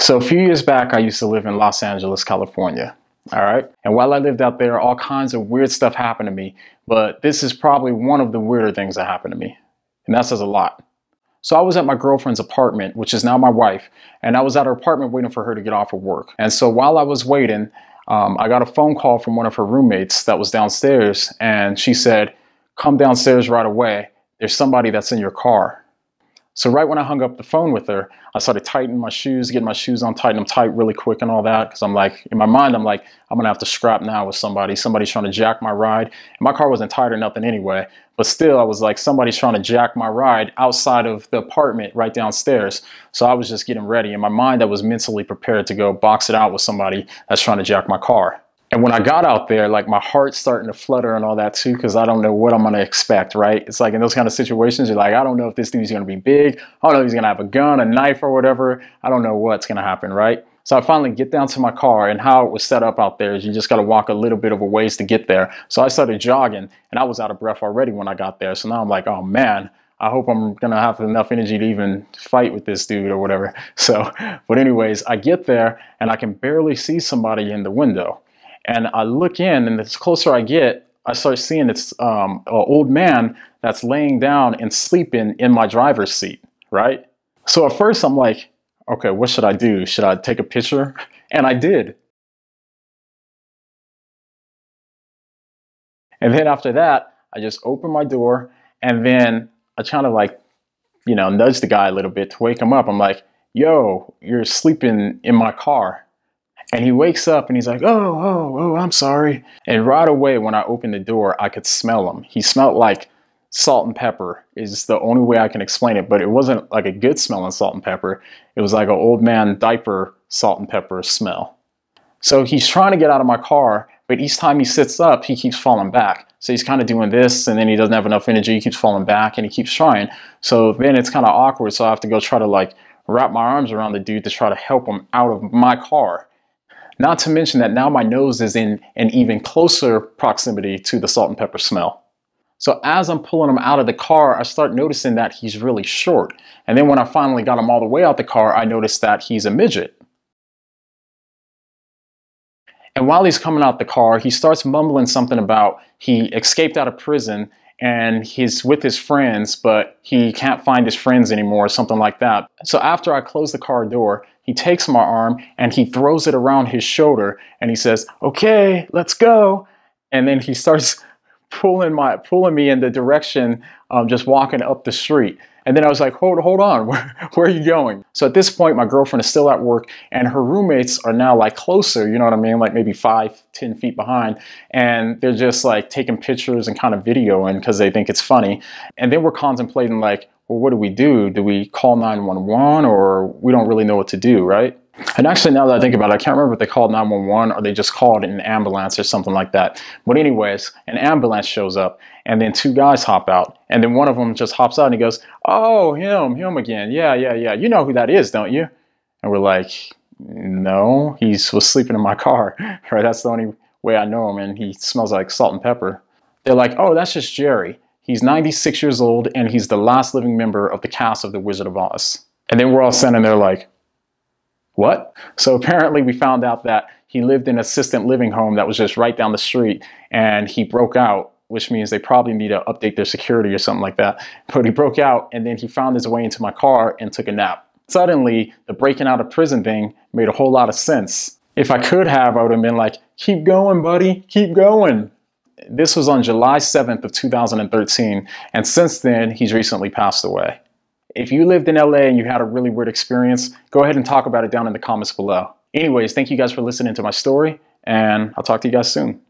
So a few years back, I used to live in Los Angeles, California. All right. And while I lived out there, all kinds of weird stuff happened to me. But this is probably one of the weirder things that happened to me. And that says a lot. So I was at my girlfriend's apartment, which is now my wife. And I was at her apartment waiting for her to get off of work. And so while I was waiting, I got a phone call from one of her roommates that was downstairs. And she said, "Come downstairs right away. There's somebody that's in your car." So right when I hung up the phone with her, I started tightening my shoes, getting my shoes on, tighten them tight really quick and all that. Because I'm like, in my mind, I'm like, I'm going to have to scrap now with somebody. Somebody's trying to jack my ride. And my car wasn't tight or nothing anyway. But still, I was like, somebody's trying to jack my ride outside of the apartment right downstairs. So I was just getting ready. In my mind, I was mentally prepared to go box it out with somebody that's trying to jack my car. And when I got out there, like my heart's starting to flutter and all that too, because I don't know what I'm going to expect, right? It's like in those kind of situations, you're like, I don't know if this dude's going to be big. I don't know if he's going to have a gun, a knife or whatever. I don't know what's going to happen, right? So I finally get down to my car, and how it was set up out there is you just got to walk a little bit of a ways to get there. So I started jogging, and I was out of breath already when I got there. So now I'm like, oh man, I hope I'm going to have enough energy to even fight with this dude or whatever. So, but anyways, I get there and I can barely see somebody in the window. And I look in, and the closer I get, I start seeing it's an old man that's laying down and sleeping in my driver's seat, right? So at first I'm like, okay, what should I do? Should I take a picture? And I did. And then after that, I just opened my door, and then I kind of like, nudge the guy a little bit to wake him up. I'm like, yo, you're sleeping in my car. And he wakes up and he's like, oh, I'm sorry. And right away, when I opened the door, I could smell him. He smelled like salt and pepper is the only way I can explain it. But it wasn't like a good smelling salt and pepper. It was like an old man diaper salt and pepper smell. So he's trying to get out of my car, but each time he sits up, he keeps falling back. So he's kind of doing this, and then he doesn't have enough energy. He keeps falling back, and he keeps trying. So then it's kind of awkward. So I have to go try to like wrap my arms around the dude to try to help him out of my car. Not to mention that now my nose is in an even closer proximity to the salt and pepper smell. So as I'm pulling him out of the car, I start noticing that he's really short. And then when I finally got him all the way out the car, I noticed that he's a midget. And while he's coming out the car, he starts mumbling something about he escaped out of prison and he's with his friends, but he can't find his friends anymore, something like that. So after I close the car door, he takes my arm and he throws it around his shoulder and he says, "Okay, let's go." And then he starts pulling me in the direction, just walking up the street. And then I was like, hold on, where are you going? So at this point, my girlfriend is still at work and her roommates are now like closer, you know what I mean? Like maybe 5-10 feet behind. And they're just like taking pictures and kind of videoing because they think it's funny. And then we're contemplating like, well, what do we do? Do we call 911 or we don't really know what to do, right? And actually, now that I think about it, I can't remember if they called 911 or they just called an ambulance or something like that. But anyways, an ambulance shows up and then two guys hop out. And then one of them just hops out and he goes, "Oh, him again. Yeah. You know who that is, don't you?" And we're like, "No, he was sleeping in my car." Right? That's the only way I know him. And he smells like salt and pepper. They're like, "Oh, that's just Jerry. He's 96 years old and he's the last living member of the cast of The Wizard of Oz." And then we're all standing there like, what? So apparently we found out that he lived in an assisted living home that was just right down the street and he broke out, which means they probably need to update their security or something like that. But he broke out and then he found his way into my car and took a nap. Suddenly, the breaking out of prison thing made a whole lot of sense. If I could have, I would have been like, "Keep going, buddy, keep going." This was on July 7th of 2013. And since then, he's recently passed away. If you lived in LA and you had a really weird experience, go ahead and talk about it down in the comments below. Anyways, thank you guys for listening to my story, and I'll talk to you guys soon.